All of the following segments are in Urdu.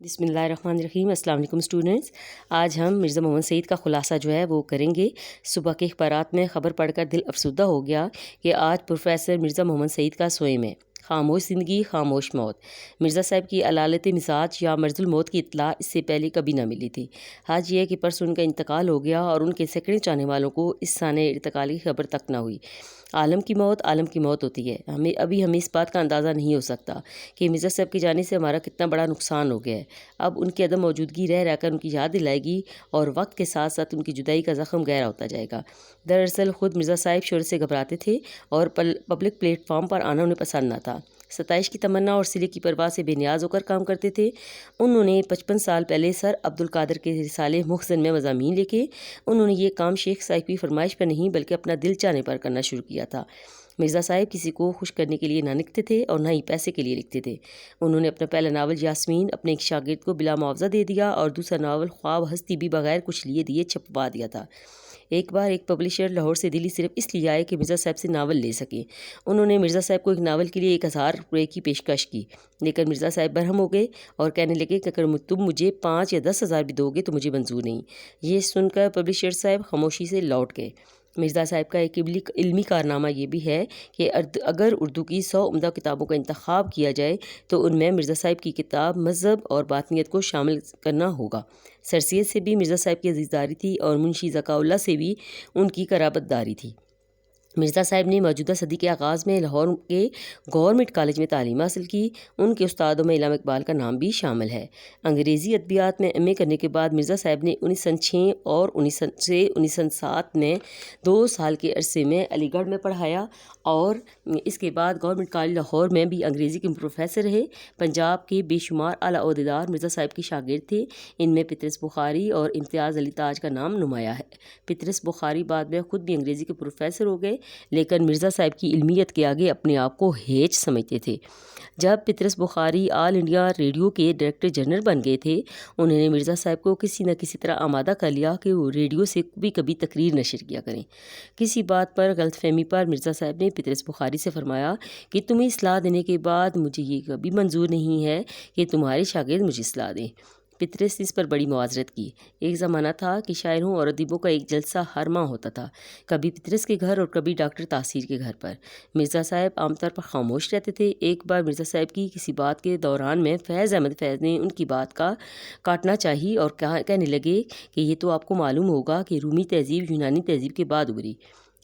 بسم اللہ الرحمن الرحیم۔ السلام علیکم اسٹوڈنٹس، آج ہم مرزا محمد سعید کا خلاصہ جو ہے وہ کریں گے۔ صبح کے اخبارات میں خبر پڑھ کر دل افسردہ ہو گیا کہ آج پروفیسر مرزا محمد سعید کا سوئم ہے۔ خاموش زندگی خاموش موت۔ مرزا صاحب کی علالت مزاج یا مرض الموت کی اطلاع اس سے پہلے کبھی نہ ملی تھی۔ حال یہ ہے کہ پرسوں ان کا انتقال ہو گیا اور ان کے سینکڑے چاہنے والوں کو اس سانحۂ انتقال کی خبر تک نہ ہوئی۔ عالم کی موت ہوتی ہے۔ ابھی ہمیں اس بات کا اندازہ نہیں ہو سکتا کہ مرزا صاحب کے جانے سے ہمارا کتنا بڑا نقصان ہو گیا ہے۔ اب ان کی عدم موجودگی رہ کر ان کی یاد دلائے گی اور وقت کے ساتھ ساتھ ان کی جدائی کا زخم گہرا ہوتا جائے گا۔ دراصل خود مرزا صاحب شہرت سے گھبراتے تھے اور پبلک پلیٹ فارم پر آنا انہیں پسند نہ تھا۔ ستائش کی تمنا اور صلے کی پرواہ سے بے نیاز ہو کر کام کرتے تھے۔ انہوں نے 55 سال پہلے سر عبدالقادر کے رسالے مخزن میں مضامین لکھے۔ انہوں نے یہ کام شیخ صاحب کی فرمائش پر نہیں بلکہ اپنا دل چاہنے پر کرنا شروع کیا تھا۔ مرزا صاحب کسی کو خوش کرنے کے لیے نہ لکھتے تھے اور نہ ہی پیسے کے لیے لکھتے تھے۔ انہوں نے اپنا پہلا ناول یاسمین اپنے ایک شاگرد کو بلا معاوضہ دے دیا اور دوسرا ناول خواب ہستی بھی بغیر کچھ لیے دیے چھپوا دیا تھا۔ ایک بار ایک پبلشر لاہور سے دلی صرف اس لیے آئے کہ مرزا صاحب سے ناول لے سکیں۔ انہوں نے مرزا صاحب کو ایک ناول کے لیے 1000 روپے کی پیشکش کی، لیکن مرزا صاحب برہم ہو گئے اور کہنے لگے کہ اگر تم مجھے 5 یا 10 ہزار بھی دو گے تو مجھے منظور نہیں۔ یہ سن کر پبلشر صاحب خاموشی سے لوٹ گئے۔ مرزا صاحب کا ایک علمی کارنامہ یہ بھی ہے کہ اگر اردو کی 100 عمدہ کتابوں کا انتخاب کیا جائے تو ان میں مرزا صاحب کی کتاب مذہب اور باطنیت کو شامل کرنا ہوگا۔ سر سید سے بھی مرزا صاحب کی عزیزداری تھی اور منشی ذکاء اللہ سے بھی ان کی قرابت داری تھی۔ مرزا صاحب نے موجودہ صدی کے آغاز میں لاہور کے گورنمنٹ کالج میں تعلیم حاصل کی۔ ان کے استادوں میں علامہ اقبال کا نام بھی شامل ہے۔ انگریزی ادبیات میں ایم اے کرنے کے بعد مرزا صاحب نے 1906 اور 1907 میں 2 سال کے عرصے میں علی گڑھ میں پڑھایا اور اس کے بعد گورنمنٹ کالج لاہور میں بھی انگریزی کے پروفیسر رہے۔ پنجاب کے بے شمار اعلیٰ عہدیدار مرزا صاحب کے شاگرد تھے۔ ان میں پطرس بخاری اور امتیاز علی تاج کا نام نمایاں ہے۔ پطرس بخاری بعد میں خود بھی انگریزی کے پروفیسر ہو گئے، لیکن مرزا صاحب کی علمیت کے آگے اپنے آپ کو ہیچ سمجھتے تھے۔ جب پطرس بخاری آل انڈیا ریڈیو کے ڈائریکٹر جنرل بن گئے تھے، انہوں نے مرزا صاحب کو کسی نہ کسی طرح آمادہ کر لیا کہ وہ ریڈیو سے کبھی تقریر نشر کیا کریں۔ کسی بات پر غلط فہمی پر مرزا صاحب نے پطرس بخاری سے فرمایا کہ تمہیں اصلاح دینے کے بعد مجھے یہ کبھی منظور نہیں ہے کہ تمہارے شاگرد مجھے اصلاح دیں۔ پطرس اس پر بڑی معذرت کی۔ ایک زمانہ تھا کہ شاعروں اور ادیبوں کا ایک جلسہ ہر ماہ ہوتا تھا، کبھی پطرس کے گھر اور کبھی ڈاکٹر تاثیر کے گھر پر۔ مرزا صاحب عام طور پر خاموش رہتے تھے۔ ایک بار مرزا صاحب کی کسی بات کے دوران میں فیض احمد فیض نے ان کی بات کا کاٹنا چاہی اور کہنے لگے کہ یہ تو آپ کو معلوم ہوگا کہ رومی تہذیب یونانی تہذیب کے بعد ابھری۔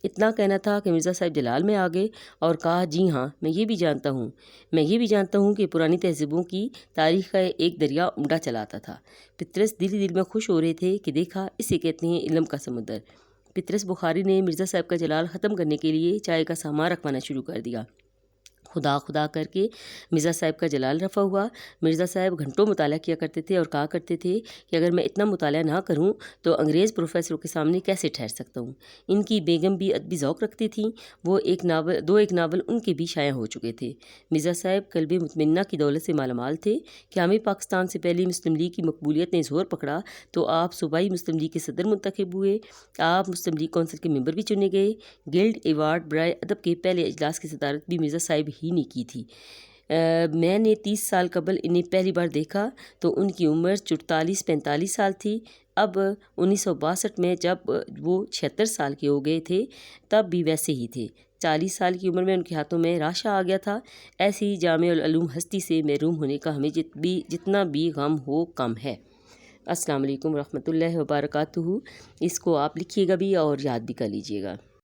اتنا کہنا تھا کہ مرزا صاحب جلال میں آ گئے اور کہا، جی ہاں، میں یہ بھی جانتا ہوں کہ پرانی تہذیبوں کی تاریخ کا ایک دریا امڈا چلاتا تھا۔ پطرس دل میں خوش ہو رہے تھے کہ دیکھا، اسے کہتے ہیں علم کا سمندر۔ پطرس بخاری نے مرزا صاحب کا جلال ختم کرنے کے لیے چائے کا سامان رکھوانا شروع کر دیا۔ خدا کر کے مرزا صاحب کا جلال رفع ہوا۔ مرزا صاحب گھنٹوں مطالعہ کیا کرتے تھے اور کہا کرتے تھے کہ اگر میں اتنا مطالعہ نہ کروں تو انگریز پروفیسروں کے سامنے کیسے ٹھہر سکتا ہوں۔ ان کی بیگم بھی ادبی ذوق رکھتی تھیں۔ ایک ناول ان کے بھی شائع ہو چکے تھے۔ مرزا صاحب قلب مطمئنہ کی دولت سے مالا مال تھے۔ قیام پاکستان سے پہلے مسلم لیگ کی مقبولیت نے زور پکڑا تو آپ صوبائی مسلم لیگ کے صدر منتخب ہوئے۔ آپ مسلم لیگ کونسل کے ممبر بھی چنے گئے۔ گلڈ ایوارڈ برائے ادب کے پہلے اجلاس کی صدارت بھی مرزا صاحب ہی نے کی تھی۔ میں نے 30 سال قبل انہیں پہلی بار دیکھا تو ان کی عمر 44-45 سال تھی۔ اب 1962 میں جب وہ 76 سال کے ہو گئے تھے تب بھی ویسے ہی تھے۔ 40 سال کی عمر میں ان کے ہاتھوں میں راشا آ گیا تھا۔ ایسی جامع العلوم ہستی سے محروم ہونے کا ہمیں جتنا بھی غم ہو کم ہے۔ السلام علیکم ورحمۃ اللہ وبرکاتہ۔ اس کو آپ لکھیے گا بھی اور یاد بھی کر لیجیے گا۔